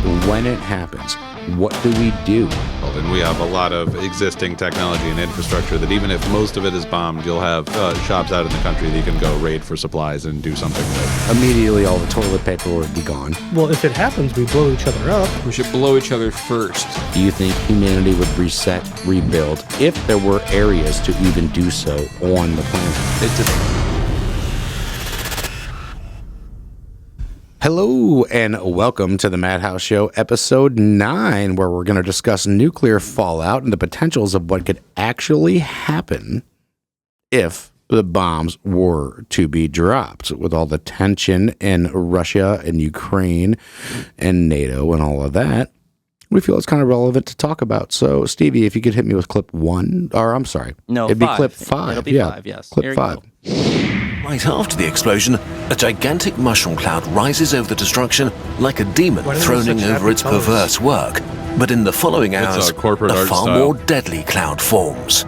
when it happens, what do we do? Well, and we have a lot of existing technology and infrastructure that even if most of it is bombed, you'll have shops out in the country that you can go raid for supplies and do something with. Immediately, all the toilet paper would be gone. Well, if it happens, we blow each other up. We should blow each other first. Do you think humanity would reset, rebuild, if there were areas to even do so on the planet? Hello, and welcome to the Madhouse Show, episode 9, where we're going to discuss nuclear fallout and the potentials of what could actually happen if the bombs were to be dropped. With all the tension in Russia and Ukraine and NATO and all of that, we feel it's kind of relevant to talk about. So, Stevie, if you could hit me with clip 1, or I'm sorry. No, it'd 5. be clip 5. It'll be 5, yes. Clip 5. Right after the explosion, a gigantic mushroom cloud rises over the destruction like a demon throning over its perverse work. But in the following hours, a far more deadly cloud forms.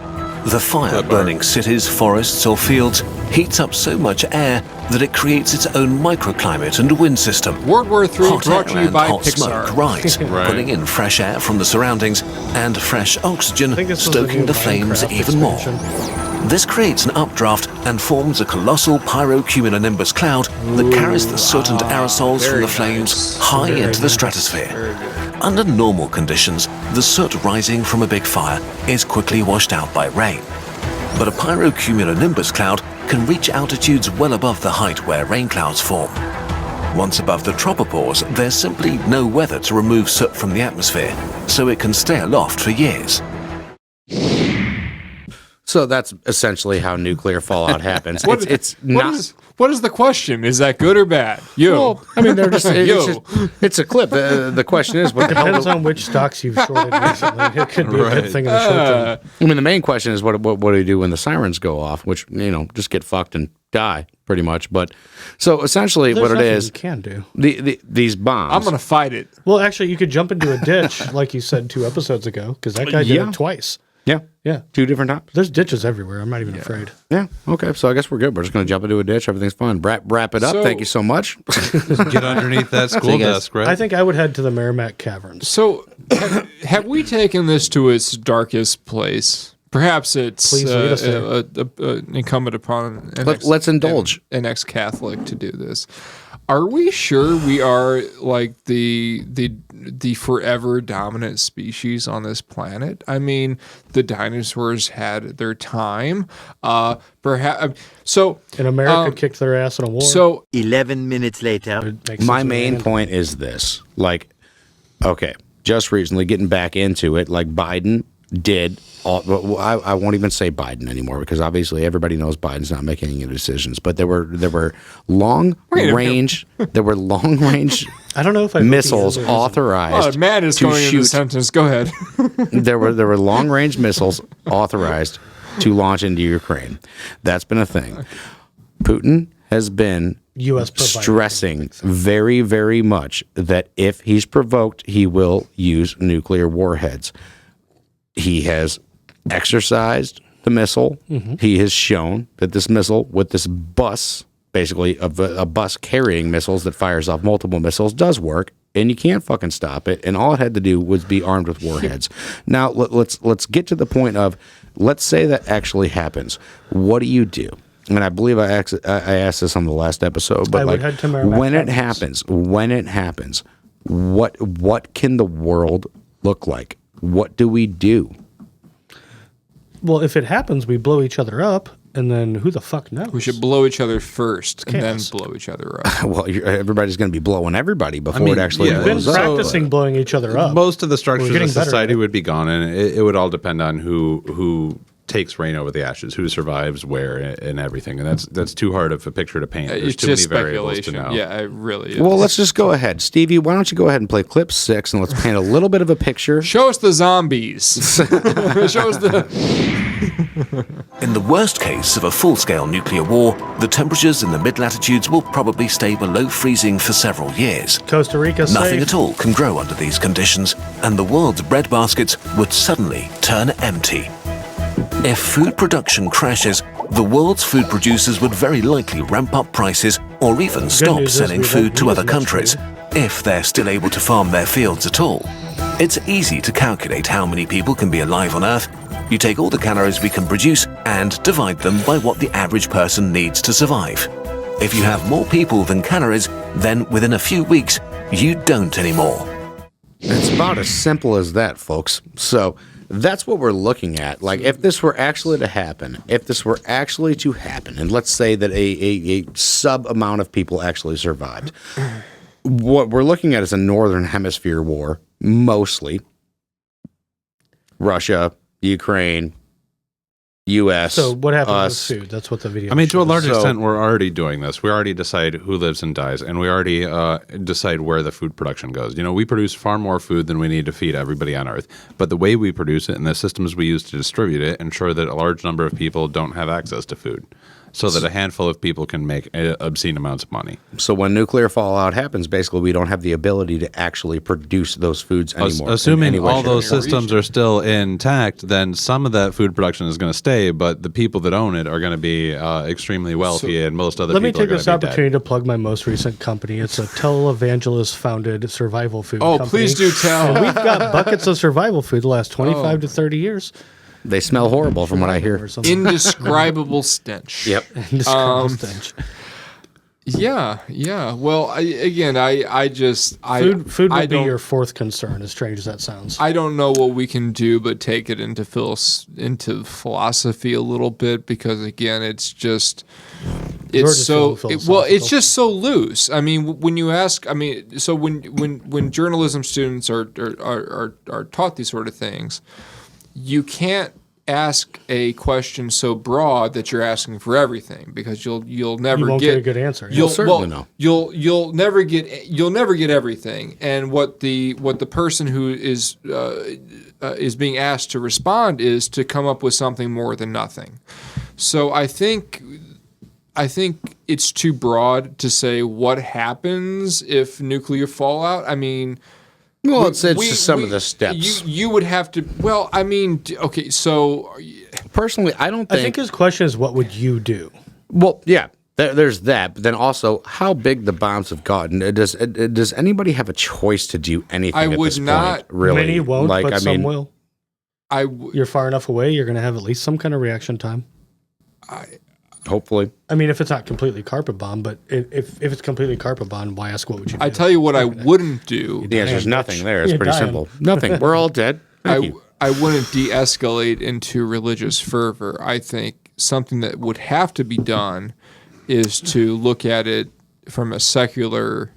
The fire burning cities, forests or fields heats up so much air that it creates its own microclimate and wind system. World War III hot brought air to you and by hot Pixar. smoke rise, Right. pulling in fresh air from the surroundings and fresh oxygen, stoking the flames even more. This creates an updraft and forms a colossal pyrocumulonimbus cloud that carries the soot and aerosols from the flames high into the stratosphere. Under normal conditions, the soot rising from a big fire is quickly washed out by rain. But a pyrocumulonimbus cloud can reach altitudes well above the height where rain clouds form. Once above the tropopause, there's simply no weather to remove soot from the atmosphere, so it can stay aloft for years. So that's essentially how nuclear fallout happens. What is the question? Is that good or bad? Well, I mean, it's a clip. The question is, what Depends on which stocks you've shorted recently. It could be a good thing in the short term. I mean, the main question is, what do you do when the sirens go off? Which, just get fucked and die, pretty much. But so essentially, There's what it nothing is, you can do. These bombs. I'm going to fight it. Well, actually, you could jump into a ditch, like you said 2 episodes ago, because that guy did it twice. Yeah. 2 different times. There's ditches everywhere. I'm not even afraid. Yeah. Okay. So I guess we're good. We're just going to jump into a ditch. Everything's fine. Wrap it up. So- Thank you so much. Get underneath that school desk, right? I think I would head to the Merrimack Caverns. So, have we taken this to its darkest place? Perhaps it's Please lead us there. incumbent upon Let's indulge. an ex-Catholic to do this. Are we sure we are like the forever dominant species on this planet? I mean, the dinosaurs had their time. Perhaps so. And America kicked their ass in a war. So 11 minutes later. My main point is this. Okay, just recently getting back into it, Biden did. I won't even say Biden anymore because obviously everybody knows Biden's not making any decisions. But there were long range. There were long range. I don't know if missiles authorized. Matt is to going into shoot. the sentence. Go ahead. There were long range missiles authorized to launch into Ukraine. That's been a thing. Putin has been US provided stressing very, very much that if he's provoked, he will use nuclear warheads. He has exercised the missile. Mm-hmm. He has shown that this missile with this bus, basically a bus carrying missiles that fires off multiple missiles, does work, and you can't fucking stop it. And all it had to do was be armed with warheads. Now let's get to the point of, let's say that actually happens. What do you do? And I believe I asked this on the last episode, but when it happens, what can the world look like? What do we do? Well, if it happens, we blow each other up, and then who the fuck knows? We should blow each other first and then Chaos. blow each other up. Well, everybody's going to be blowing everybody before it actually We've been blows up. practicing blowing each other up. Most of the structures getting of better society at it. would be gone, and it would all depend on who takes reign over the ashes, who survives where, and everything. And that's too hard of a picture to paint. There's It's too many just variables to speculation. know. Yeah, it really is. Well, let's just go ahead. Stevie, why don't you go ahead and play clip 6 and let's paint a little bit of a picture. Show us the zombies. Show us the. In the worst case of a full-scale nuclear war, the temperatures in the mid-latitudes will probably stay below freezing for several years. Costa Rica Nothing safe. at all can grow under these conditions, and the world's bread baskets would suddenly turn empty. If food production crashes, the world's food producers would very likely ramp up prices or even stop news is selling we don't food to need other as much countries. food. if they're still able to farm their fields at all. It's easy to calculate how many people can be alive on Earth. You take all the calories we can produce and divide them by what the average person needs to survive. If you have more people than calories, then within a few weeks, you don't anymore. It's about as simple as that, folks. So that's what we're looking at. Like, if this were actually to happen, and let's say that a sub amount of people actually survived, what we're looking at is a Northern Hemisphere war, mostly. Russia, Ukraine, U.S. So what happens us. with food? That's what the video. I mean, to a large So- extent, we're already doing this. We already decide who lives and dies, and we already decide where the food production goes. You know, we produce far more food than we need to feed everybody on Earth. But the way we produce it and the systems we use to distribute it ensure that a large number of people don't have access to food, so that a handful of people can make obscene amounts of money. So when nuclear fallout happens, basically we don't have the ability to actually produce those foods anymore. Assuming all those shape, or form. systems are still intact, then some of that food production is going to stay, but the people that own it are going to be extremely wealthy, and most other Let me people are take going this to be dead. opportunity to plug my most recent company. It's a televangelist-founded survival food company. Oh, please do tell. And we've got buckets of survival food the last 25 to 30 years. They smell horrible from what I hear. Or something. Indescribable stench. Yep. Indescribable stench. Yeah. Well, Food I would be don't- your fourth concern, as strange as that sounds. I don't know what we can do but take it into philosophy a little bit, because again, it's just just feeling philosophical. it's just so loose. I mean, when you ask, so when journalism students are taught these sort of things, you can't ask a question so broad that you're asking for everything, because you'll never You won't get get a good answer. You'll certainly know. You'll never get everything, and what the person who is being asked to respond is to come up with something more than nothing. So I think it's too broad to say what happens if nuclear fallout. I mean, Well, it's just some of the steps. You would have to. Well, I mean, okay. So Personally, I don't I think his question is, what would you do? Well, yeah, there's that. But then also, how big the bombs have gotten. Does anybody have a choice to do anything I at would this not- point? Really? Many won't, but some will. I You're far enough away, you're going to have at least some kind of reaction time. hopefully. I mean, if it's not completely carpet bomb, but if it's completely carpet bomb, why ask what would you do? I tell you what I wouldn't do. The answer is nothing there. It's You're pretty dying. simple. Nothing. We're all dead. Thank you. I wouldn't de-escalate into religious fervor. I think something that would have to be done is to look at it from a secular,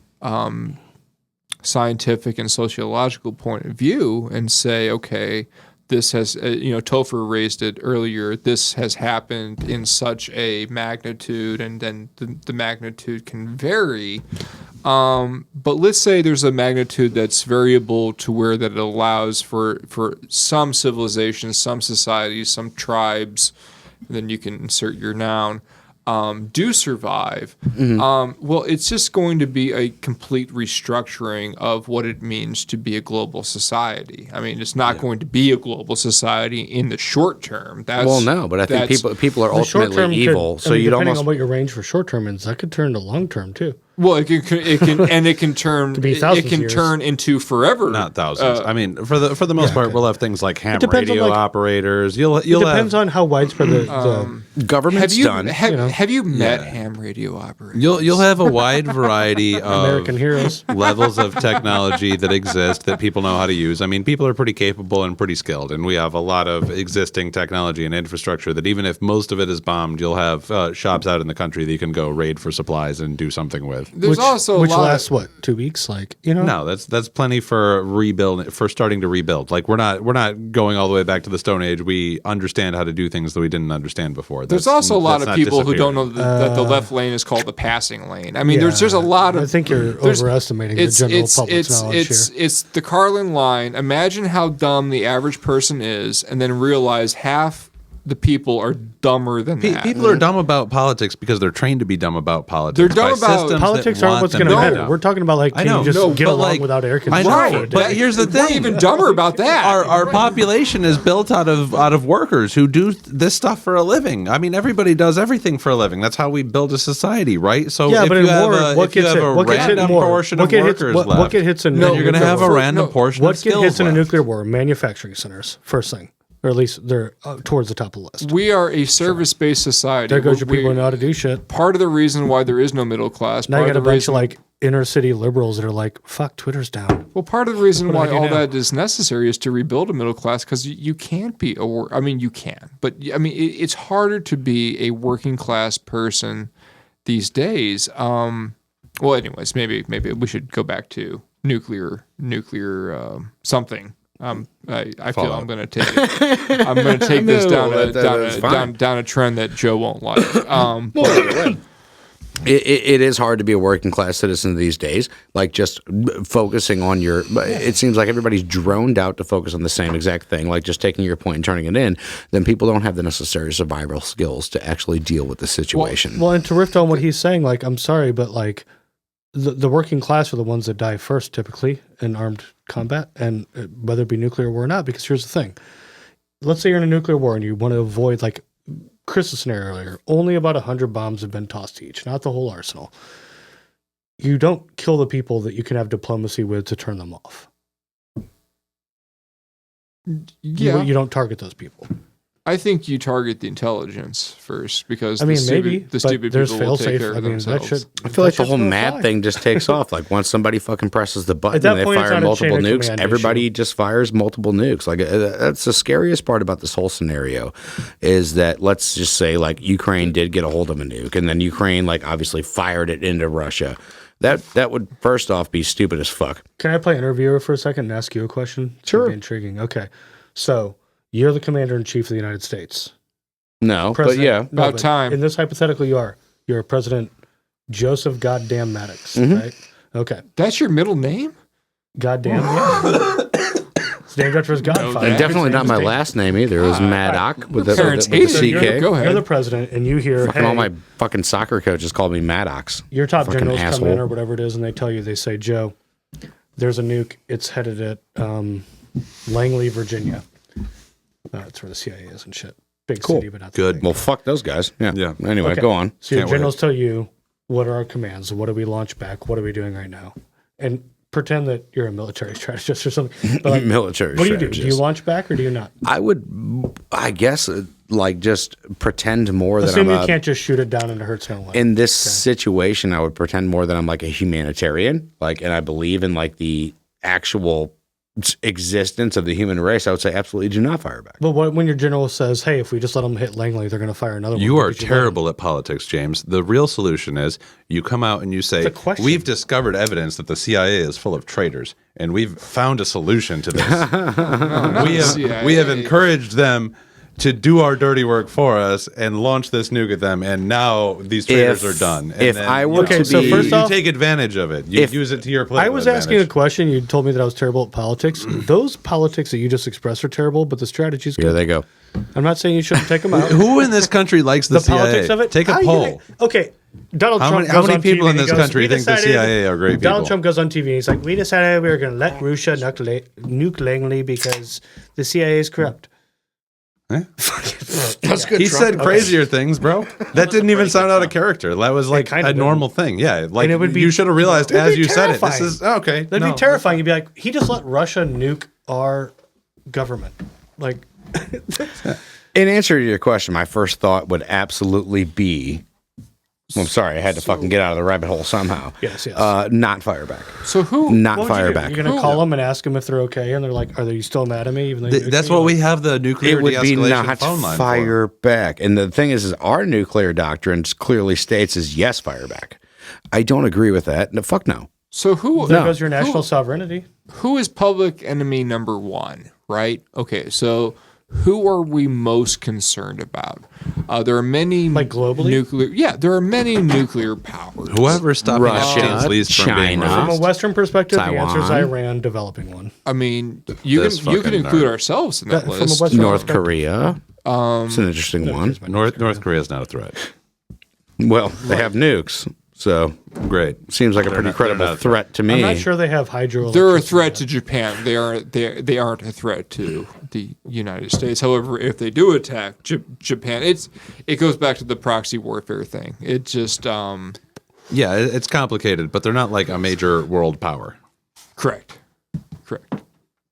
scientific and sociological point of view and say, okay, this has, Topher raised it earlier, this has happened in such a magnitude, and then the magnitude can vary. But let's say there's a magnitude that's variable to where that it allows for some civilizations, some societies, some tribes, and then you can insert your noun, do survive. Well, it's just going to be a complete restructuring of what it means to be a global society. I mean, it's not going to be a global society in the short term. Well, no, but I think people are The short term ultimately evil. could, So you'd depending almost on what your range for short term is, that could turn to long term too. Well, it can turn Could be it thousands can of years. turn into forever. Not thousands. I mean, for the most part, we'll have things like ham depends on, radio like- operators. You'll It depends have on how widespread the government's done. Have you met ham radio operators? you'll have a wide variety of American heroes. levels of technology that exist that people know how to use. I mean, people are pretty capable and pretty skilled, and we have a lot of existing technology and infrastructure that even if most of it is bombed, you'll have shops out in the country that you can go raid for supplies and do something with. There's also a which lot lasts of, what, 2 weeks? No, that's plenty for starting to rebuild. Like we're not going all the way back to the Stone Age. We understand how to do things that we didn't understand before. There's also a lot that's of not people who don't disappearing. know that the left lane is called the passing lane. I mean, there's a lot of. I think you're there's- overestimating the general public's knowledge here. It's the Carlin line. Imagine how dumb the average person is, and then realize half the people are dumber than that. People are dumb about politics because they're trained to be dumb about politics. They're dumb by about- systems Politics that aren't want what's them going to be matter. dumb. We're talking about like, I can know. you just No, get but, along like, without air I conditioning? know, for a but day? here's the We're thing. even dumber about that. Our population is built out of workers who do this stuff for a living. I mean, everybody does everything for a living. That's how we build a society, right? So Yeah, if but you in have war, a, what if you gets have hit? a What gets hit random more? portion What of get hits? workers What left, get hits in? then you're going to have a random portion What of get skills hits in a left. nuclear war? Manufacturing centers, first thing, or at least they're towards the top of the list. We are a service-based society. There goes your We- people who know how to do shit. Part of the reason why there is no middle class. Now you part got a of the bunch reason- of like inner city liberals that are like, "Fuck, Twitter's down." Well, part of the reason What do why I do all now? that is necessary is to rebuild a middle class because you can't be I mean, you can, but I mean, it's harder to be a working class person these days. Well, anyways, maybe we should go back to nuclear something. I feel I'm going to take it. I'm going to take this down a trend that Joe won't like. It is hard to be a working class citizen these days. Like just focusing on your, it seems like everybody's droned out to focus on the same exact thing, like just taking your point and turning it in. Then people don't have the necessary survival skills to actually deal with the situation. Well, and to riff on what he's saying, like, I'm sorry, but like, the working class are the ones that die first, typically in armed combat, and whether it be nuclear war or not. Because here's the thing: let's say you're in a nuclear war and you want to avoid, like Chris's scenario earlier, only about 100 bombs have been tossed each, not the whole arsenal. You don't kill the people that you can have diplomacy with to turn them off. Yeah, You don't target those people. I think you target the intelligence first because I mean, maybe the stupid there's people will take fail-safe. care of I mean, that themselves. should. I feel like the whole mad thing just takes off. Like once somebody fucking presses the button that and they point, it's fire not a chain multiple of nukes, command everybody just fires multiple nukes. Like that's the scariest part about this whole scenario is that let's just say like Ukraine did get a hold of a nuke and then Ukraine like obviously fired it into Russia. That would first off be stupid as fuck. Can I play interviewer for a second and ask you a question? Sure. It'd be intriguing. Okay. So you're the commander in chief of the United States. No, President, but yeah. About but time. In this hypothetical, you're President Joseph Goddamn Maddox, right? Okay. That's your middle name? Goddamn. Yeah. It's named after his godfather. And definitely His not name's my named- last name either. It was Maddock with the Parents with the hated you. CK. Go ahead. You're the president, and you hear, Fucking hey, all my fucking soccer coaches called me Maddox. your top fucking generals come in asshole. or whatever it is, and they tell you, they say, Joe, there's a nuke. It's headed at Langley, Virginia. That's where the CIA is and shit. Big Cool. city, but not Good. big. Well, fuck those guys. Yeah. Yeah. Anyway, Okay. go on. So your Can't wait. generals tell you, what are our commands? What do we launch back? What are we doing right now? And pretend that you're a military strategist or something. But like, Military what do you do? Do you strategist. launch back or do you not? I guess, like just pretend more that Assume I'm you can't just shoot it down and it hurts no one. in this situation. I would pretend more that I'm like a humanitarian, like, and I believe in like the actual existence of the human race. I would say absolutely do not fire back. But when your general says, hey, if we just let them hit Langley, they're going to fire another one. You are because let them- terrible at politics, James. The real solution is you come out and you say, It's a question. we've discovered evidence that the CIA is full of traitors, and we've found a solution to this. we have encouraged them to do our dirty work for us and launch this nuke at them, and now these traitors are done. And if then, I you were know, to so be- first you off- take advantage of it. You If- use it to your political I was asking a advantage. question. You told me that I was terrible at politics. Those politics that you just expressed are terrible, but the strategies. Here they go. I'm not saying you shouldn't take them out. Who in this country likes the, The CIA? politics of it. Take a How you poll. gonna- okay, Donald How Trump. many- how goes many on people TV in and he this goes, country "We think the decided-" CIA are great Donald people? Trump goes on TV and he's like, "We decided we were going to let Russia nuke Langley because the CIA is corrupt." That's good. He said crazier things, bro. That didn't even sound out of character. That was like kind a of normal thing. Yeah, like And it would be- you should have realized It'd as be you said it. This terrifying. is okay. That'd no. be terrifying. You'd be like, he just let Russia nuke our government. Like, In answer to your question, my first thought would absolutely be, well, I'm sorry, I had to fucking get out of the rabbit hole somehow. Yes, yes. Not fire back. So who? Not what would you fire do? back. You're going to call them and ask them if they're okay, and they're like, "Are you still mad at me?" Even though you nuked That's me? what we have the nuclear It would be de-escalation not phone line fire back. And the thing is our nuclear doctrine clearly states is yes, fire back. I don't agree with that. No, fuck no. So who? There goes your national sovereignty. Who is public enemy number one? Right. Okay. So who are we most concerned about? There are many Like globally? nuclear. Yeah, there are many nuclear powers. Whoever's stopping Russia, Afghans least from being China. From a released. Western perspective, the answer is Taiwan. Iran developing one. I mean, you This can fucking include nerd. ourselves in that From a list. Western North perspective. Korea. It's an interesting one. North Korea is not a threat. Well, they have nukes, so Great. seems like a pretty not credible a threat to me. I'm not sure they have hydro. They're a threat to Japan. They aren't a threat to the United States. However, if they do attack Japan, it goes back to the proxy warfare thing. It just Yeah, it's complicated, but they're not like a major world power. correct.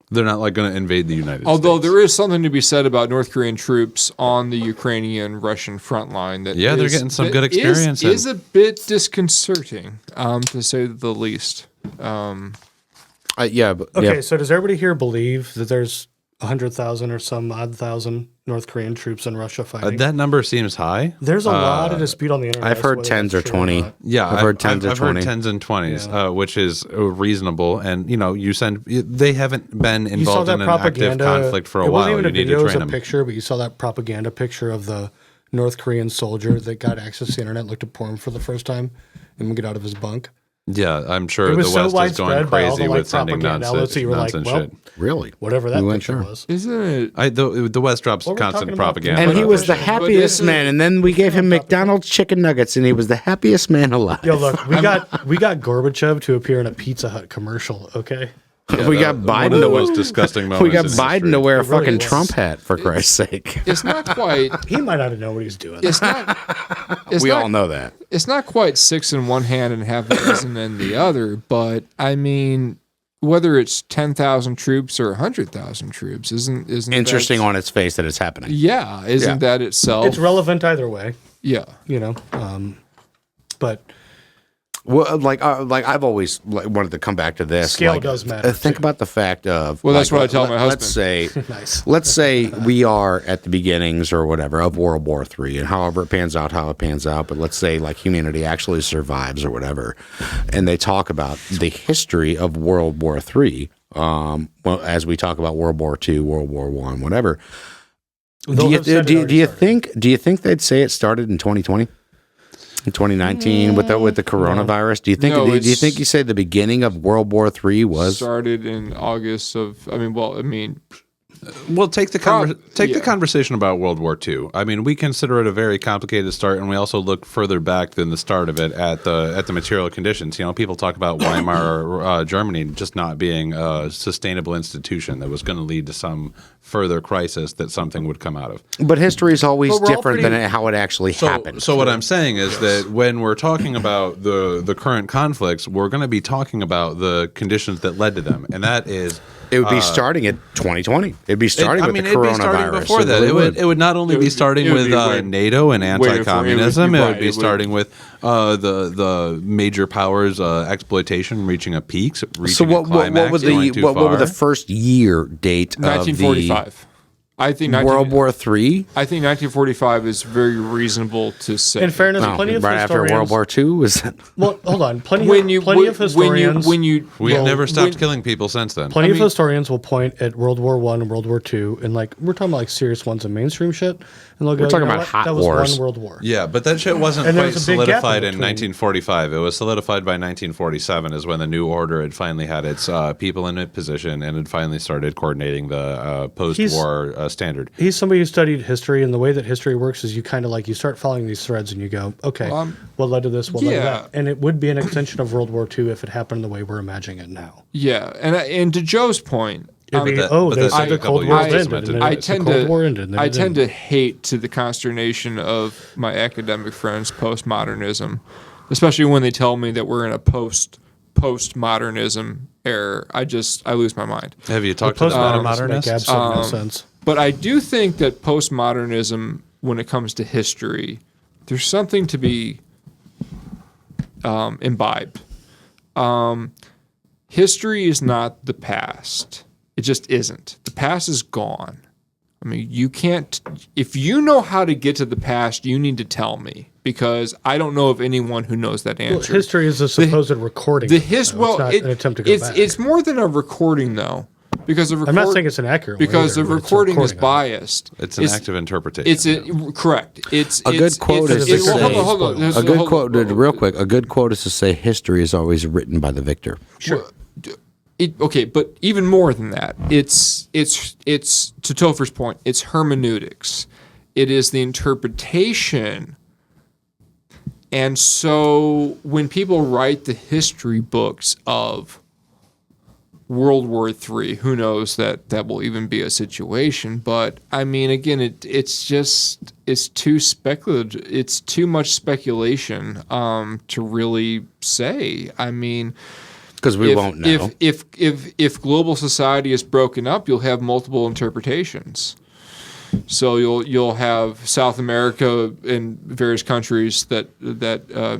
They're not like going to invade the United Although States. there is something to be said about North Korean troops on the Ukrainian-Russian front line. They're getting some good experience in. Is a bit disconcerting, to say the least. Yeah. Okay, so does everybody here believe that there's 100,000 or some odd thousand North Korean troops in Russia fighting? That number seems high. There's a lot of dispute on the internet. I've as to heard whether 10s that's or true 20. not. Yeah, I've heard 10s or 20. I've heard 10s and 20s, which is reasonable. And they haven't been You saw involved that in an active propaganda conflict for a It while. wasn't even You a need video; to it was train a them. picture. But you saw that propaganda picture of the North Korean soldier that got access to the internet, looked at porn for the first time, and would get out of his bunk. Yeah, I'm sure It the was so West is going widespread by all crazy the like with sending propaganda outlets that you were like, nonsense well, shit. Really? whatever that We weren't picture sure. was. Isn't it? The West drops What we're constant talking about, propaganda. And he was the But happiest isn't- man. And then we gave him McDonald's chicken nuggets, and he was the happiest man alive. Yo, look, we got Gorbachev to appear in a Pizza Hut commercial. Okay, we got one Biden of to the wear. most disgusting moments. We got in Biden history. to wear a It really fucking was. Trump hat, for Christ's sake. It's not quite. he might not have known what he was doing. It's not. It's We not, all know that. It's not quite 6 in one hand and half a dozen in the other. But I mean, whether it's 10,000 troops or 100,000 troops, isn't Interesting that, on its face that it's happening. Yeah, isn't Yeah. that itself? It's relevant either way, Yeah. you know. But Well, like I've always wanted to come back to this. Scale like, does matter, Think too. about the fact of. Well, that's what I tell my Let's husband. say, Nice. let's say we are at the beginnings or whatever of World War III, and however it pans out, how it pans out. But let's say like humanity actually survives or whatever, and they talk about the history of World War III. Well, as we talk about World War II, World War I, whatever. they'll have said it already started. Do you think they'd say it started in 2020? In 2019 with the coronavirus, do you think? No, do you it's- think you say the beginning of World War III was? started in August of. Well, take the yeah. conversation about World War II. I mean, we consider it a very complicated start, and we also look further back than the start of it at the material conditions. You know, people talk about Weimar Germany just not being a sustainable institution that was going to lead to some further crisis that something would come out of. But history is always But we're all different pretty- than how it actually happened. So what I'm saying is that when we're talking about the current conflicts, we're going to be talking about the conditions that led to them, and that is. It would be starting at 2020. It'd be starting with the it'd be starting coronavirus. before that. really It would not only be starting it would with be way- NATO and anti-communism. it would be It would right, be it would- starting with the major powers exploitation reaching a peak, reaching So a climax, going too what would the far. first year date of 1945. I think the World War III? I think 1945 is very reasonable to say. In fairness, No, plenty of right after historians. World War II was that? Well, hold on. Plenty when you of historians. We've will- never stopped killing people since then. Plenty of historians will point at World War I and World War II, and like we're talking about like serious ones and mainstream shit. And they'll go, We're talking "You know about what? hot that was wars." one World War. Yeah, but that shit wasn't And there quite was a big gap in solidified in between. 1945. It was solidified by 1947 is when the new order had finally had its people in a position and had finally started coordinating the post-war standard. He's somebody who studied history, and the way that history works is you kind of like you start following these threads, and you go, okay, what led to this? What led to yeah. that? And it would be an extension of World War II if it happened the way we're imagining it now. Yeah, and to Joe's point, It'd be, that- oh, but they that's said a the couple Cold War years ended, cemented. and I then the tend Cold to War ended. And then I it tend didn't. to hate to the consternation of my academic friends postmodernism, especially when they tell me that we're in a postmodernism era. I lose my mind. Have you talked to the Postmodernists make modernists? absolutely no sense. But I do think that postmodernism, when it comes to history, there's something to be imbibed. History is not the past. It just isn't. The past is gone. I mean, you can't. If you know how to get to the past, you need to tell me because I don't know of anyone who knows that Well, answer. history is a supposed recording. The of it, his though. well, it's not an attempt to go back. it's more than a recording though, because I'm not saying it's an accurate one because either, the but it's a recording is of it. biased. It's an active interpretation. It's correct. It's A good quote is to say. hold on. A good quote, real quick. A good quote is to say, "History is always written by the victor." Sure. Okay, but even more than that, it's to Topher's point, it's hermeneutics. It is the interpretation. And so when people write the history books of World War III, who knows that will even be a situation. But I mean, again, it's too speculative. It's too much speculation to really say. I mean, because we won't know. If global society is broken up, you'll have multiple interpretations. So you'll have South America and various countries that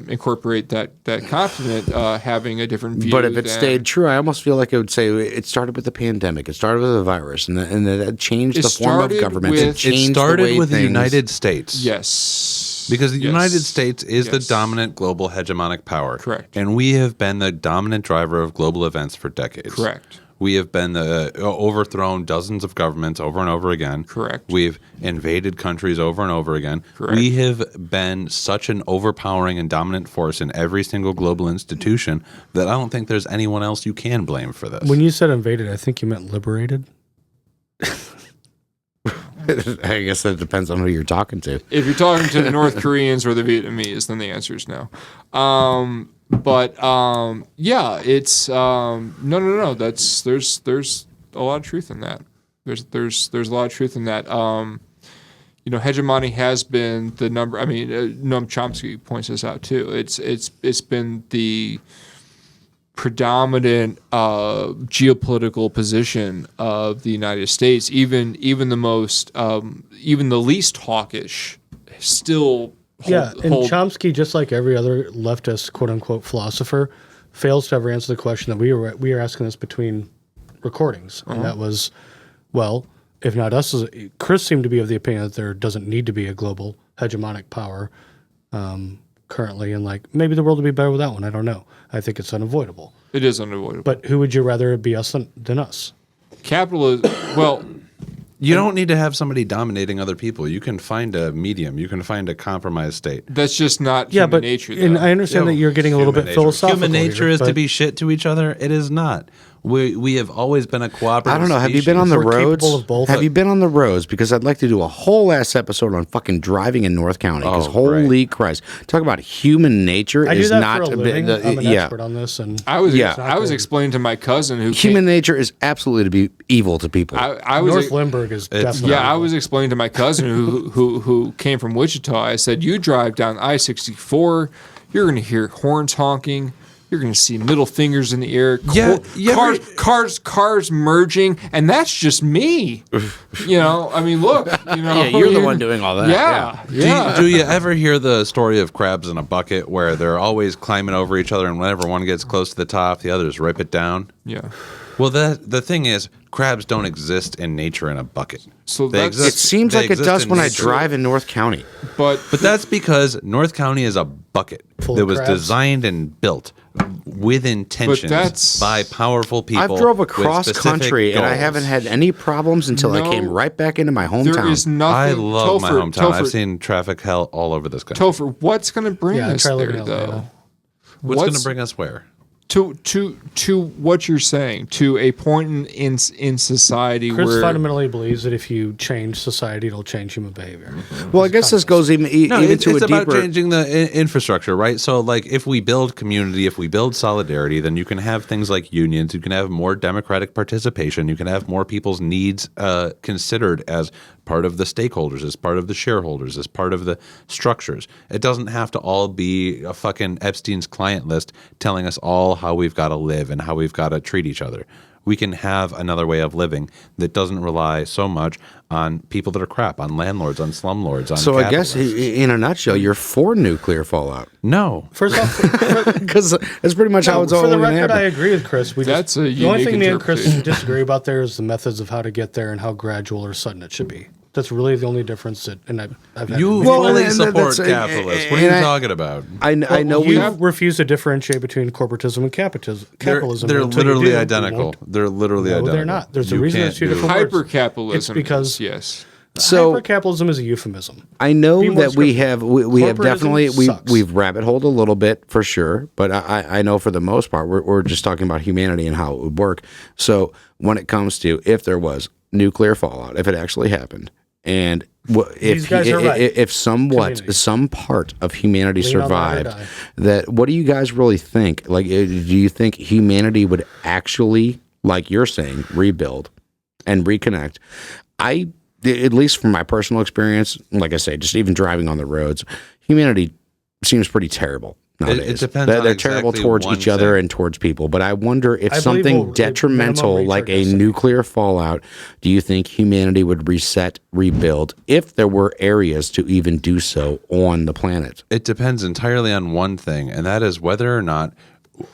incorporate that continent having a different view. But if it stayed true, I almost feel like it would say it started with the pandemic. It started with the virus, and that changed the form of government. It started with the United States. Yes. Because the United States is the dominant global hegemonic power. Correct. And we have been the dominant driver of global events for decades. Correct. We have been overthrown dozens of governments over and over again. Correct. We've invaded countries over and over again. Correct. We have been such an overpowering and dominant force in every single global institution that I don't think there's anyone else you can blame for this. When you said invaded, I think you meant liberated. I guess that depends on who you're talking to. If you're talking to the North Koreans or the Vietnamese, then the answer is no. Yeah, it's no. There's a lot of truth in that. There's a lot of truth in that. Hegemony has been the number. I mean, Noam Chomsky points this out too. It's been the predominant geopolitical position of the United States. Even the least hawkish still. Chomsky, just like every other leftist "quote unquote" philosopher, fails to ever answer the question that we are asking this between recordings, and that was, well, if not us, Chris seemed to be of the opinion that there doesn't need to be a global hegemonic power currently, and like maybe the world would be better without one. I don't know. I think it's unavoidable. It is unavoidable. But who would you rather it be us than us? Capitalism. Well. You don't need to have somebody dominating other people. You can find a medium. You can find a compromised state. That's just not human nature. Though. And I understand that you're getting a little bit philosophical. Human nature here, is to be shit to each other. It is not. We have always been a cooperative I don't know. Have you been on the roads? Have you been on the roads? Because I'd like to do a whole ass episode on fucking driving in North County. Because holy Christ, talk about human nature. I is do that not for a living. I'm an expert on this, and I was explaining to my cousin who human nature is absolutely to be evil to people. North Limburg is definitely. Yeah, I was explaining to my cousin who came from Wichita. I said, you drive down I-64, you're going to hear horns honking. You're going to see middle fingers in the air. Cars merging, and that's just me. I mean, look. You're the one doing all that. Yeah. Do you ever hear the story of crabs in a bucket where they're always climbing over each other, and whenever one gets close to the top, the others rip it down? Yeah. Well, the thing is, crabs don't exist in nature in a bucket. So it seems like it does when I drive in North County. But that's because North County is a bucket that was designed and built with intentions by powerful people. I've drove across country and I haven't had any problems until I came right back into my hometown. There is nothing. I love my hometown. I've seen traffic hell all over this country. Topher, what's going to bring us there, though? What's going to bring us where? To what you're saying, to a point in society Chris where fundamentally believes that if you change society, it'll change human behavior. Well, I guess this goes even to a deeper. It's about changing the infrastructure, right? So, like, if we build community, if we build solidarity, then you can have things like unions. You can have more democratic participation. You can have more people's needs considered as part of the stakeholders, as part of the shareholders, as part of the structures. It doesn't have to all be a fucking Epstein's client list telling us all how we've got to live and how we've got to treat each other. We can have another way of living that doesn't rely so much on people that are crap, on landlords, on slumlords, on So I guess, in a nutshell, you're for nuclear fallout. No. First off, because that's pretty much how it's all for the going to record, happen. I agree with Chris. The only thing me and Chris disagree about there is the methods of how to get there and how gradual or sudden it should be. That's really the only difference. I've had you fully support capitalists. What are you talking about? I know you refuse to differentiate between corporatism and capitalism. They're literally identical. They're literally identical. They're not. There's a reason there's two different words. Hyper-capitalism. It's because yes. So hypercapitalism is a euphemism. I know Be more that we descriptive. have we have Corporatism definitely sucks. we've rabbit holed a little bit for sure, but I know for the most part we're just talking about humanity and how it would work. So when it comes to if there was nuclear fallout, if it actually happened, and These guys are right. if somewhat Community. some part of humanity Lean on that or survived, die. that what do you guys really think? Like, do you think humanity would actually, like you're saying, rebuild and reconnect? At least from my personal experience, like I say, just even driving on the roads, humanity seems pretty terrible nowadays. It depends on They're terrible exactly towards one each other thing. and towards people. But I wonder if I believe something we'll detrimental minimum like a reach our nuclear fallout, do you think humanity would reset, rebuild, if there were areas to even do so on the planet? It depends entirely on one thing, and that is whether or not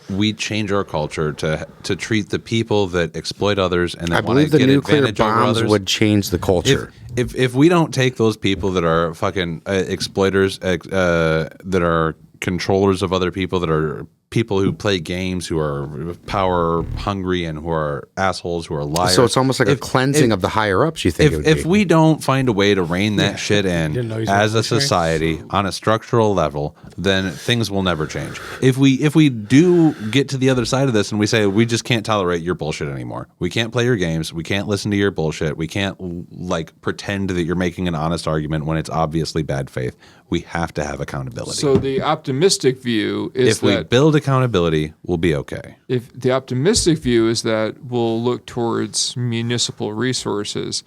we change our culture to treat the people that exploit others and I that want to believe the get nuclear advantage over bombs others. would change the culture. If we don't take those people that are fucking exploiters, that are controllers of other people, that are people who play games, who are power hungry, and who are assholes, who are liars. So it's almost like a cleansing of the higher ups. You think it would If be? we don't find a way to rein that shit in Didn't know he's as a revolutionary. society on a structural level, then things will never change. If we do get to the other side of this and we say we just can't tolerate your bullshit anymore, we can't play your games, we can't listen to your bullshit, we can't like pretend that you're making an honest argument when it's obviously bad faith. We have to have accountability. So the optimistic view is if we that build accountability, we'll be okay. if the optimistic view is that we'll look towards municipal resources,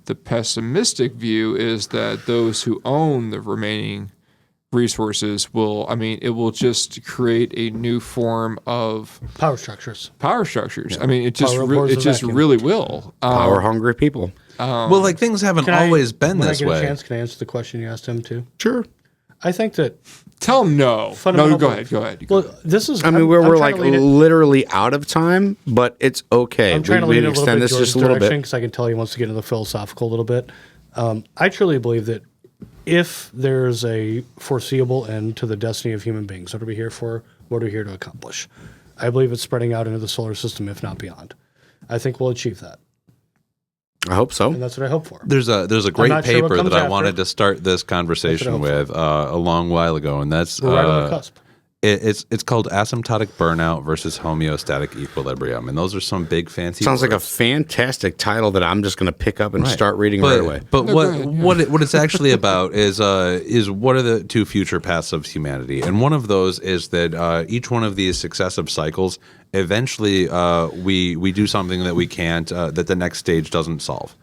the pessimistic view is that those who own the remaining resources will, it will just create a new form of Power structures. power structures. It just Power abhors it the just vacuum. really will. Power hungry people. Well, like things haven't always been when this I get way. a chance, can I answer the question you asked him too? Sure. I think that Tell him no. fundamental. No, go ahead. Well, this is. I mean, I'm we're trying like to lead it- literally out of time, but it's okay. I'm trying to we lead it a little extend bit this just a George's little direction bit. because I can tell he wants to get into the philosophical a little bit. I truly believe that if there's a foreseeable end to the destiny of human beings, what are we here for? What are we here to accomplish? I believe it's spreading out into the solar system, if not beyond. I think we'll achieve that, I hope so. and that's what I hope for. There's a great not sure what paper comes that I after. wanted to start this conversation That's what I with a long while ago, and that's We're right on the cusp. it's called asymptotic burnout versus homeostatic equilibrium, and those are some big fancy. Sounds like a words. fantastic title that I'm just going to pick up and start reading but, right away. But No, what go ahead, yeah. what it's actually about is what are the two future paths of humanity, and one of those is that each one of these successive cycles, eventually we do something that we can't that the next stage doesn't solve.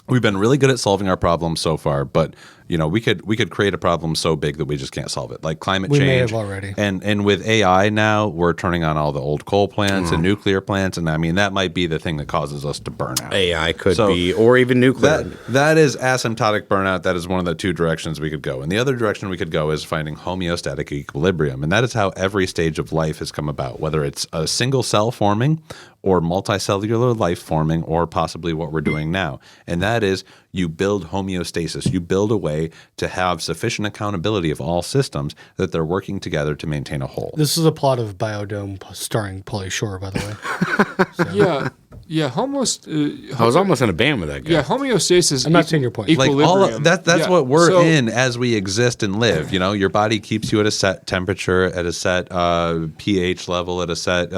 We've been really good at solving our problems so far, but we could create a problem so big that we just can't solve it, like climate We change. may have already. And with AI now, we're turning on all the old coal plants and nuclear plants, and that might be the thing that causes us to burn out. AI could So be, or even nuclear. That is asymptotic burnout. That is one of the two directions we could go. And the other direction we could go is finding homeostatic equilibrium. And that is how every stage of life has come about, whether it's a single cell forming or multicellular life forming, or possibly what we're doing now. And that is you build homeostasis. You build a way to have sufficient accountability of all systems that they're working together to maintain a whole. This is a plot of Biodome starring Pauly Shore, by the way. Yeah. I was almost in a band with that guy. Yeah, homeostasis. I'm not saying your point. Like Equilibrium. that's Yeah, what we're so- in as we exist and live. Your body keeps you at a set temperature, at a set pH level, at a set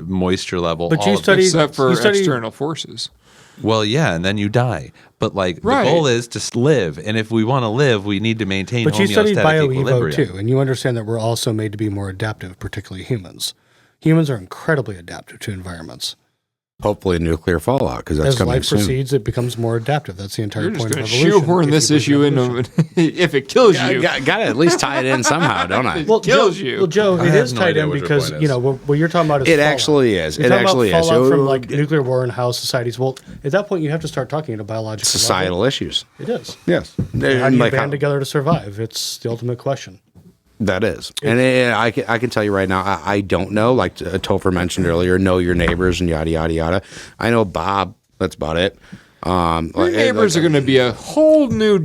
moisture level. But all you of this. studied- Except for You study- external forces. Well, yeah, and then you die. But Right. the goal is to live, and if we want to live, we need to maintain But you studied homeostatic BioEvo equilibrium. too, and you understand that we're also made to be more adaptive, particularly humans. Humans are incredibly adaptive to environments. Hopefully, nuclear fallout because that's As coming life soon. proceeds, it becomes more adaptive. That's the entire You're just point going of to evolution. shoehorn if this you issue believe in evolution. if it kills I you. got to at least tie it in somehow, don't I? Well, kills Joe, you. Well, Joe, I it have is no tied idea in what your because point is. what you're talking about is It fallout. actually is. You're It talking actually about is. fallout from So- like nuclear war and how societies. Well, at that point, you have to start talking at a biological Societal level. issues. It is. Yes. How do you Like band how- together to survive? It's the ultimate question. That is. And I can tell you right now, I don't know. Like Topher mentioned earlier, know your neighbors and yada, yada, yada. I know Bob. That's about it. Your neighbors are going to be a whole new,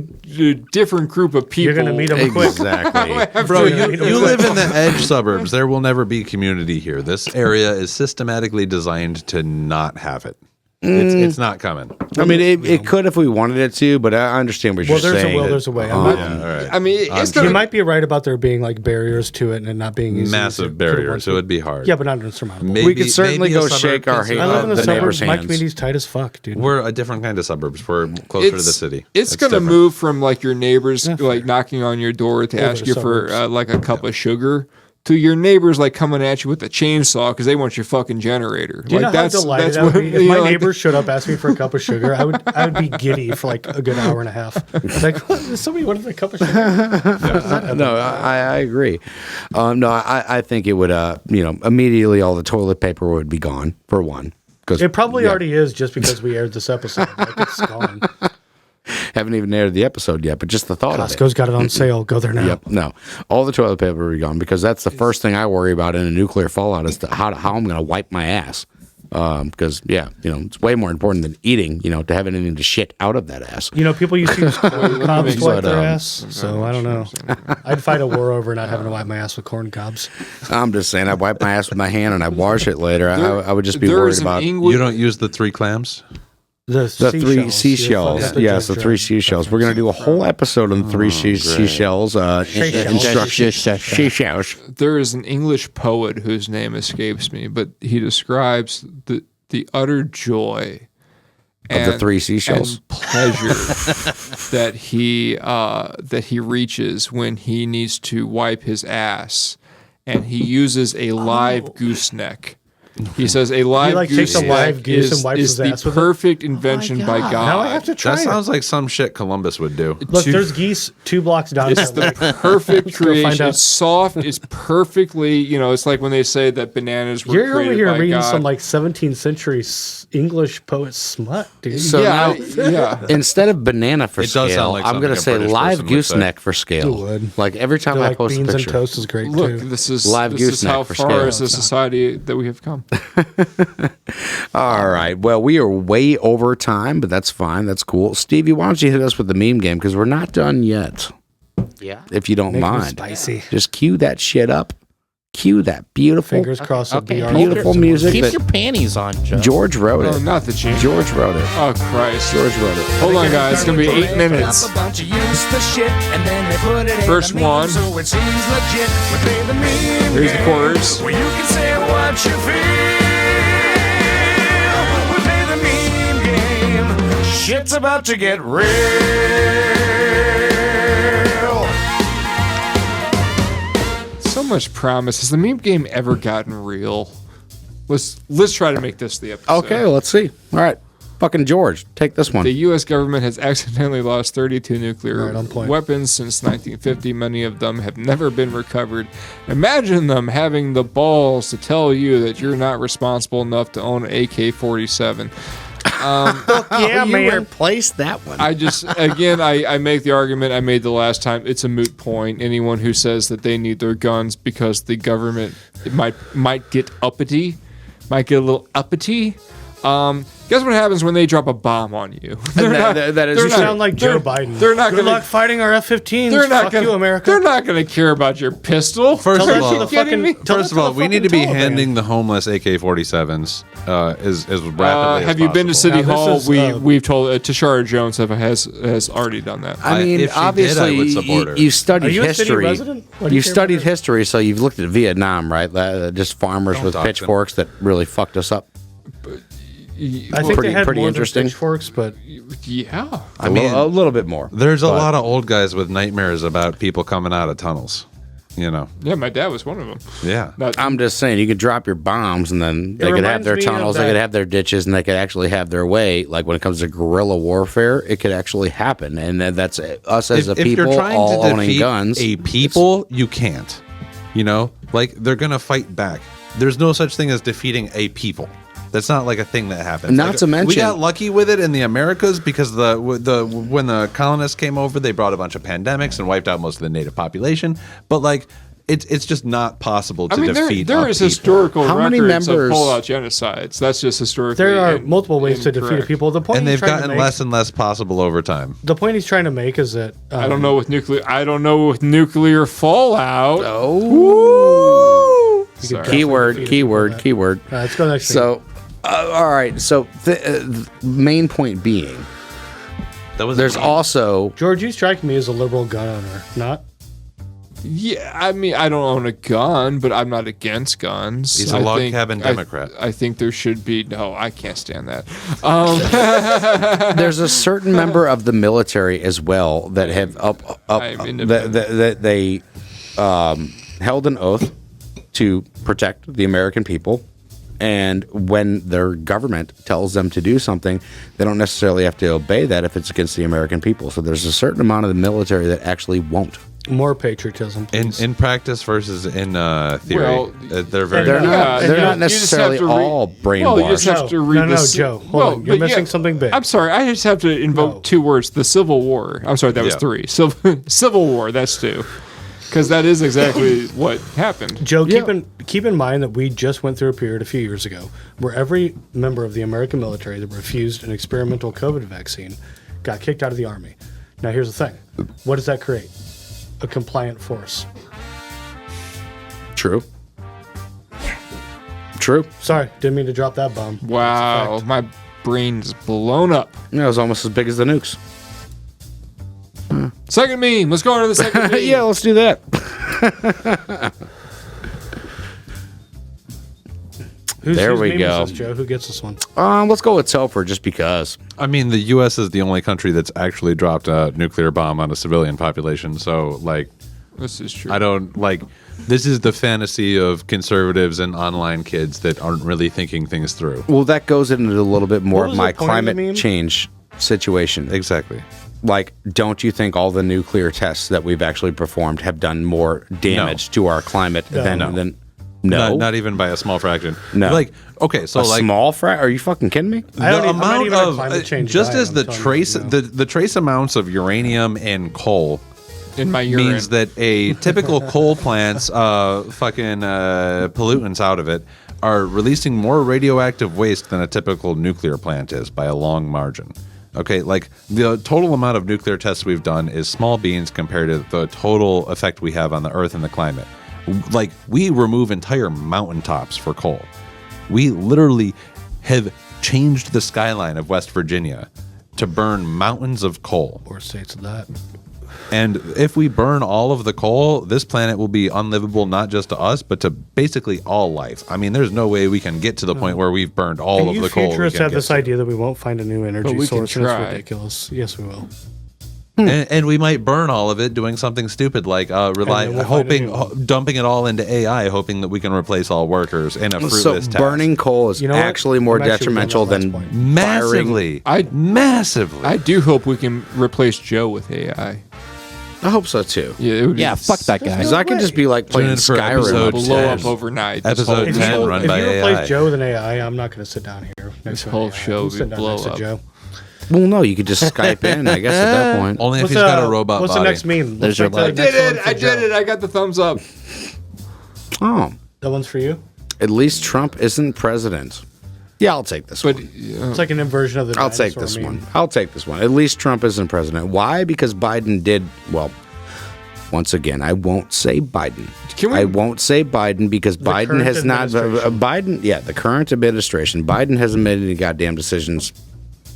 different group of people. You're going to meet them quick. Exactly. Bro, you live in the edge suburbs. There will never be community here. This area is systematically designed to not have it. It's not coming. I mean, it could if we wanted it to, but I understand what you're there's saying. a will, there's a way. All right. I mean, it's You not, might be right about there being like barriers to it and it not being easy. Massive barriers. So it'd be hard. Yeah, but not insurmountable. We could certainly maybe a go suburb shake our can hand. I live in the the neighbor's suburbs. My hands. community's tight as fuck, dude. We're a different kind of suburbs. We're closer to the city. It's going to different. move from like your neighbors like knocking on your door to ask the you for suburbs. like a cup of sugar to your neighbors like coming at you with a chainsaw because they want your fucking generator. Do you like know how delighted I would be? If my neighbors showed up asking me for a cup of sugar, I would be giddy for like a good hour and a half. Like, what? Somebody wanted a cup of sugar? No, I agree. No, I think it would, immediately all the toilet paper would be gone, for one. It probably already is just because we aired this episode. Like, it's gone. Haven't even aired the episode yet, but just the thought of it. Costco's got it on sale. Go there now. Yep, no. All the toilet paper will be gone because that's the first thing I worry about in a nuclear fallout is how I'm going to wipe my ass. Because, it's way more important than eating, to have anything to shit out of that ass. People used to use corn cobs to wipe But, their ass, so I don't know. I'd fight a war over not having to wipe my ass with corn cobs. I'm just saying, I wipe my ass with my hand and I wash it later. I would just be There worried is an about You don't use the 3 clams? The three seashells. seashells. Yes, the 3 seashells. We're going to do a whole episode on the 3 seashells. Seashells. There is an English poet whose name escapes me, but he describes the utter joy Of the 3 seashells? and pleasure that he reaches when he needs to wipe his ass, and he uses a live gooseneck. He says a live takes a gooseneck live goose and wipes is his the ass with it? perfect invention by God. Now I have to try That it. sounds like some shit Columbus would do. Look, there's geese 2 blocks down. It's the perfect Let's go find creation. out. It's soft. It's perfectly, it's like when they say that bananas were You're over created here by reading God. some like 17th century English poet smut, dude. So yeah, now, yeah. instead of banana for It does scale, sound like I'm going to something a say British live person would say. gooseneck for scale. It would. Like every time They're I like post a beans and picture. toast is great Look, too. this is Live this is gooseneck how for far scale. as a society that we have come. All right. Well, we are way over time, but that's fine. That's cool. Stevie, why don't you hit us with the meme game? Because we're not done yet, Yeah. if you don't Make it mind. spicy. Just cue that shit up. Cue that beautiful, Fingers crossed. it'll be Okay. our beautiful first music Keep that your panties on, Joe. George wrote Oh, it. not the jingle. George wrote it. Oh, Christ. George wrote it. Hold on, guys. It's going to be 8 minutes. First one. Here's the chorus. Where you can say what you feel. We play the meme game. Shit's about to get real. So much promise. Has the meme game ever gotten real? Let's try to make this the episode. Okay, let's see. All right. Fucking George, take this one. The U.S. government has accidentally lost 32 nuclear Right on point. weapons since 1950. Many of them have never been recovered. Imagine them having the balls to tell you that you're not responsible enough to own an AK-47. Yeah, man. Replace that one. I make the argument I made the last time. It's a moot point. Anyone who says that they need their guns because the government might get uppity, might get a little uppity. Guess what happens when they drop a bomb on you? that is You true. sound like Joe Biden. They're not Good gonna- luck fighting our F-15s. They're not Fuck gonna, you, America. They're not going to care about your pistol. First Tell of that all, to the kidding me? fucking. tell First that of to all, the we need to fucking be Taliban. handing the homeless AK-47s as rapidly as Have you been to possible. City Now, Hall? this is, We've told Tashara Jones has already done that. I mean, if she did, I obviously, would support her. you studied Are you a city history. resident? Why do you You care studied about that? history, so you've looked at Vietnam, right? Just farmers Don't with talk to pitchforks that really fucked us up. I think Pretty- they had pretty more interesting. than pitchforks, but Yeah. I mean, a little bit more. There's a But- lot of old guys with nightmares about people coming out of tunnels. Yeah, my dad was one of them. Yeah. I'm just saying, you could drop your bombs, and then they could have reminds their me of tunnels, they that- could have their ditches, and they could actually have their way. Like when it comes to guerrilla warfare, it could actually happen, and that's us as a if people you're trying all to owning defeat guns. a people, you can't. Like they're gonna fight back. There's no such thing as defeating a people. That's not like a thing that happens. Not Like, to mention- we got lucky with it in the Americas because when the colonists came over, they brought a bunch of pandemics and wiped out most of the native population. But like, it's just not possible to I mean, defeat. there a is people. historical How many records members- of pull-out genocides. That's just historically. there are multiple ways to defeat a incorrect. people. The point and he's they've trying to gotten make, less and less possible over time. The point he's trying to make is that I don't know with nuclear fallout. Oh, You could keyword, definitely defeat keyword, people keyword. with that. Let's go next. So, All right. So the main point being, there's also George, you strike me as a liberal gun owner, not? Yeah, I mean, I don't own a gun, but I'm not against guns. He's a log cabin Democrat. I think there should be. No, I can't stand that. there's a certain member of the military as well that have that they held an oath to protect the American people. And when their government tells them to do something, they don't necessarily have to obey that if it's against the American people. So there's a certain amount of the military that actually won't. More patriotism, in practice versus in theory. Well, they're very They're not. They're not you just necessarily have to all brainwashed. Well, you just have to read No, this. Joe. Hold on. You're but missing something big. I'm sorry. I just have to invoke two words: the Civil War. I'm sorry, that was Yeah. three. Civil War. That's two. Because that is exactly what happened. Joe, keep in mind that we just went through a period a few years ago where every member of the American military that refused an experimental COVID vaccine got kicked out of the Army. Now, here's the thing. What does that create? A compliant force. True. True. Sorry, didn't mean to drop that bomb. Wow, my brain's blown up. Yeah, it was almost as big as the nukes. Second meme. Let's go on to the second meme. Yeah, let's do that. Whose There we meme go. is this, Joe? Who gets this one? Let's go with Topher just because. I mean, the U.S. is the only country that's actually dropped a nuclear bomb on a civilian population. So, like, This is true. I don't like. This is the fantasy of conservatives and online kids that aren't really thinking things through. Well, that goes into a little bit more What of was my the point of the climate meme? change situation. Exactly. Like, don't you think all the nuclear tests that we've actually performed have done more damage to our climate than no? Not even by a small fraction. No. Like, okay, so A like small Are you fucking kidding me? I don't the even- I'm not amount even a of climate change just guy, as I'm the telling you trace right now. the trace amounts of uranium and coal in my urine. means that a typical coal plant's pollutants out of it are releasing more radioactive waste than a typical nuclear plant is by a long margin. Okay, like the total amount of nuclear tests we've done is small beans compared to the total effect we have on the earth and the climate. Like, we remove entire mountaintops for coal. We literally have changed the skyline of West Virginia to burn mountains of coal. Or states of that. And if we burn all of the coal, this planet will be unlivable not just to us, but to basically all life. I mean, there's no way we can get to the point where we've burned all And of you the coal. we futurists can have get this to. idea that we won't find a new But energy we can source, and it's try. ridiculous. Yes, we will. And we might burn all of it doing something stupid like then we'll find a new one. dumping it all into AI, hoping that we can replace all workers in a So fruitless task. burning coal is You know what? actually more I'm actually detrimental with you than on that last massively. Massively. I do hope we can replace Joe with AI. I hope so too. Yeah, it would be Yeah, fuck that guy. Because I could just be like playing in for Skyrim. episode blow 10. up overnight. This Episode whole, If 10 you, run if by you replace AI. Joe with an AI, I'm not going to sit down here. Next to an whole AI. show I'm would sitting down blow next to up. Joe. Well, no, you could just Skype in, I guess, at that point. Only if What's he's got a robot What's body. the next meme? There's Let's your make the light. next one for I did Joe. it. I got the thumbs up. Oh, That one's for you. at least Trump isn't president. Yeah, I'll take this But one. It's like an inversion of the. I'll take dinosaur this meme. one. I'll take this one. At least Trump isn't president. Why? Because Biden did, well, once again, I won't say Biden. Can we- I won't say Biden because Biden current has not. administration. The current administration. Biden hasn't made any goddamn decisions.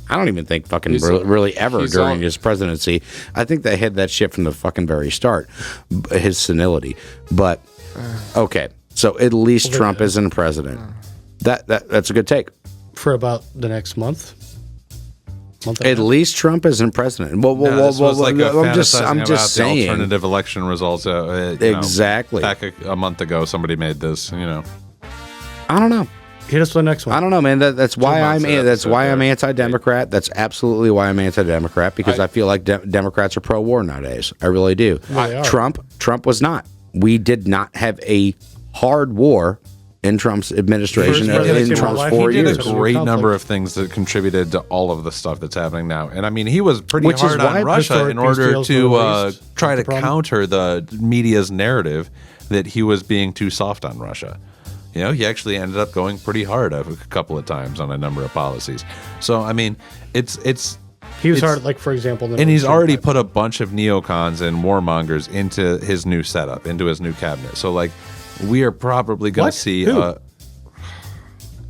I don't even think fucking He's really ever he's during on- his presidency. I think they had that shit from the fucking very start, his senility. But okay, so at least Well, Trump yeah. isn't president. That's a good take. For about the next month. Month and a At half. least Trump isn't president. Well, This was like a I'm just fantasizing about the saying. alternative election results. Exactly. Back a month ago, somebody made this. I don't know. Hit us with the next one. I don't know, man. That's why months I'm. of That's episode why I'm there. anti-democrat. That's absolutely why I'm anti-democrat because I feel like Democrats are pro-war nowadays. I really do. they are. Trump was not. We did not have a hard war in Trump's administration. First presidency In of my Trump's life, 4 he did years. it. a great Conflict. number of things that contributed to all of the stuff that's happening now. And I mean, he was pretty Which is hard why on Russia historic in peace order deals were to released. try That's to the problem. counter the media's narrative that he was being too soft on Russia. He actually ended up going pretty hard a couple of times on a number of policies. So, I mean, it's He was it's- hard, like, for example. the and he's North already Korean put a bunch of neocons and warmongers into his new setup, into his new cabinet. So, like, we are probably going What? to see. Who?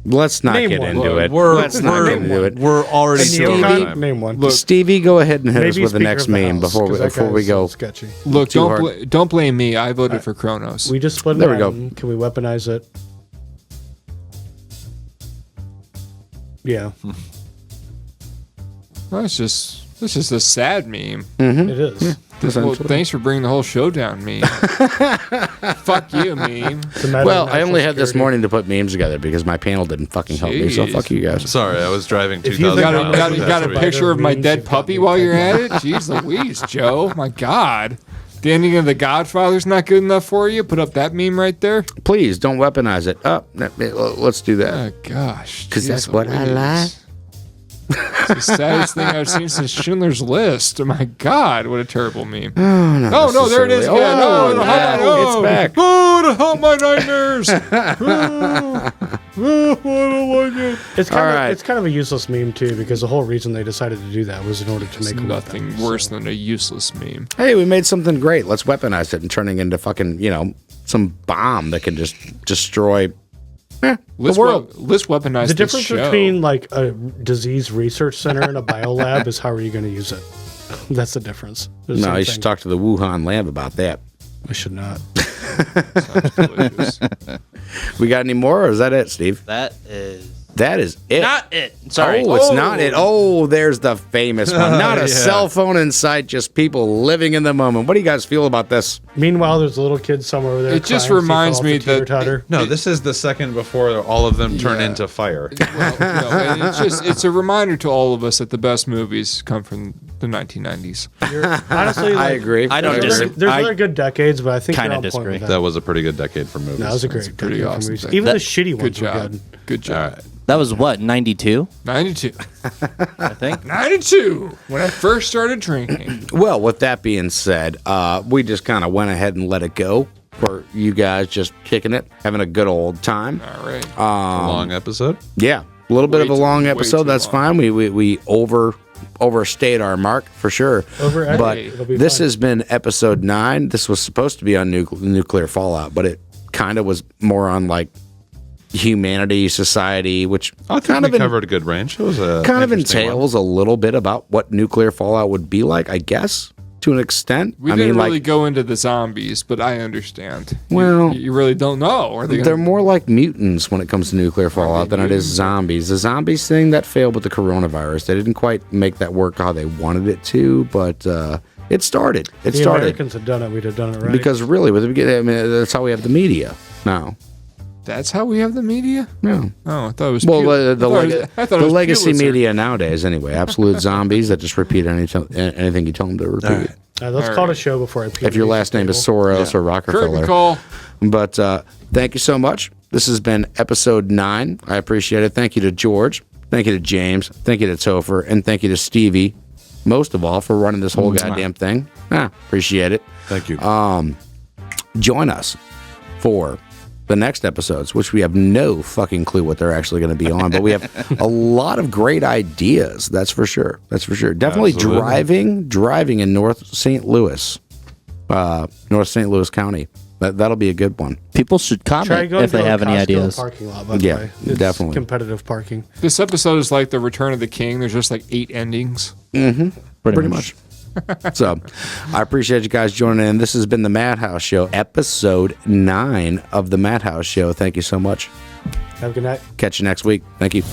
Let's not Name get one. into it. We're Let's not get into it. We're already Stevie, doing name one. Look, Stevie, go ahead and hit us Maybe with the Speaker next of the meme House, before 'cause that we guy's go. sketchy. look, Too hard. don't blame me. I voted for Kronos. We just split There we it go. out. Can we weaponize it? Yeah, That's just a sad meme. it is. Well, thanks for bringing the whole show down, meme. Fuck you, meme. It's a matter Well, of I only had this national morning to put memes together because my panel didn't fucking help me. So Jeez. fuck you guys. Sorry, I was driving If you 2,000 got a- miles. got- You last got a week. picture of my Memes dead have got puppy me while you're thinking. at it? Jeez Louise, Joe. My God. The ending of The Godfather's not good enough for you? Put up that meme right there? Please don't weaponize it. Let's do that. Oh, gosh. Because that's Jeez what I Louise. like. It's the saddest thing I've seen since Schindler's List. Oh, my God. What a terrible meme. Oh, not Oh, no, there it is necessarily. again. Oh, Oh, yeah, oh, it's back. Oh, to help my nightmares. I don't like it. It's kind All of right. it's kind of a useless meme too, because the whole reason they decided to do that was in order to There's make a nothing weapon, worse so. than a useless meme. Hey, we made something great. Let's weaponize it and turn it into fucking, some bomb that can just destroy the world. Let's weaponize The this difference show. between like a disease research center and a biolab is how are you going to use it? That's the difference. They're the No, same you thing. should talk to the Wuhan lab about that. I should not. Sounds delicious. We got any more, or is that it, Steve? That is That is it. not it. Sorry. Oh, it's not it. Oh, there's the famous one. Not a cell phone in sight, just people living in the moment. What do you guys feel about this? Meanwhile, there's a little kid somewhere over there. It just crying, reminds so he me fell off the that- teeter-totter. No, this is the second before all of them turn Yeah. into fire. Well, no, and it's a reminder to all of us that the best movies come from the 1990s. Honestly, I like, agree. I don't There's, disagree. there's I other good decades, but I think kinda you're on point disagree. with that. That was a pretty good decade for movies. No, that was a great pretty decade for awesome movies. decade. Even the That- shitty Good ones were job. good. Good job. All right. that was what 92. 92. I think. 92. When I first started drinking. Well, with that being said, we just kind of went ahead and let it go for you guys just kicking it, having a good old time. All right. A long episode. Yeah, a little bit Way of a too- long way episode. too That's long. fine. We overstayed our mark for sure. Over But it'll be this fine. has been episode 9. This was supposed to be on nuclear fallout, but it kind of was more on like humanity, society, which I think kind we of covered a good range. It was a kind of interesting one. entails a little bit about what nuclear fallout would be like, I guess, to an extent. We I didn't mean, really like go into the zombies, but I understand. Well- you really don't know. Are they they're gonna, more like mutants when it comes to nuclear fallout than it is zombies. The zombies thing that failed with the coronavirus. They didn't quite make that work how they wanted it to, but it started. It the started Americans had done it. We'd have done it right. because really, with the beginning, I mean, that's how we have the media now. That's how we have the media? No. Oh, I thought it was Well, Pul- the I thought it the was legacy Pulitzer. media nowadays, anyway, absolute zombies that just repeat anything you tell them to repeat. let's All call it a right. show before I pee. If your last name is Soros or Rockefeller. Curtain call. But thank you so much. This has been episode 9. I appreciate it. Thank you to George. Thank you to James. Thank you to Topher. And thank you to Stevie, most of all, for running this whole goddamn thing. Appreciate it. Thank you. Join us for the next episodes, which we have no fucking clue what they're actually going to be on, but we have a lot of great ideas. That's for sure. That's for sure. Definitely Absolutely. driving in North St. Louis County. That'll be a good one. People should Try comment going if they to a have any Costco ideas. Parking lot, by the Yeah, way. It's definitely. competitive parking. This episode is like the Return of the King. There's just like 8 endings. Pretty much. So, I appreciate you guys joining in. This has been the Madhouse Show, episode 9 of the Madhouse Show. Thank you so much. Have a good night. Catch you next week. Thank you.